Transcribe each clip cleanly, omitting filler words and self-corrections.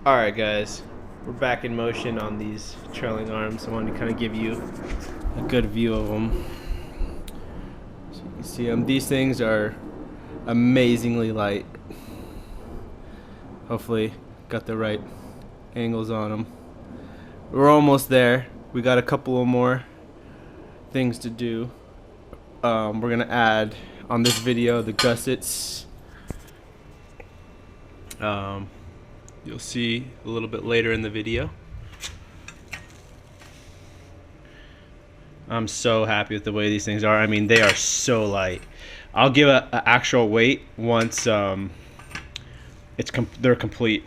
Alright guys, we're back in motion on these trailing arms. I wanted to kind of give you a good view of them. So you can see them. These things are amazingly light. Hopefully got the right angles on them. We're almost there. We got a couple of more things to do. We're gonna add on this video the gussets. You'll see a little bit later in the video. I'm so happy with the way these things are. I mean, they are so light. I'll give an actual weight once they're complete.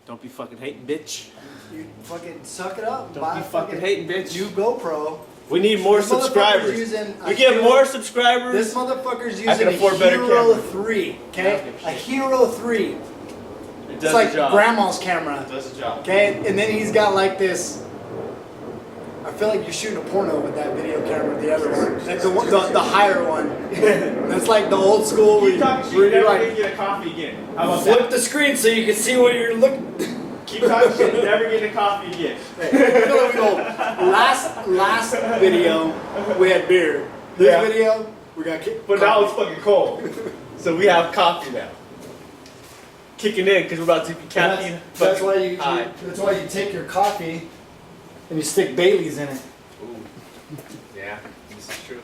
Don't be fucking hating, bitch. You fucking suck it up. Don't be fucking hating, bitch. You GoPro. We need more subscribers. We get more subscribers. This motherfucker's using can afford a better Hero camera. 3, okay? A Hero 3. It does It's like the job. grandma's camera. It does the job. Okay? And then he's got like this. I feel like you're shooting a porno with that video camera, the other one. Like the higher one. That's like the old school where You're like gonna get a coffee again. How about flip that? the screen so you can see what you're looking. Keep talking shit, never get a coffee again. Last video we had beer. This video we got But now it's fucking cold. So we have coffee now. Kicking in because we're about to be caffeine. That's why you take your coffee and you stick Bailey's in it. Ooh. Yeah, this is true.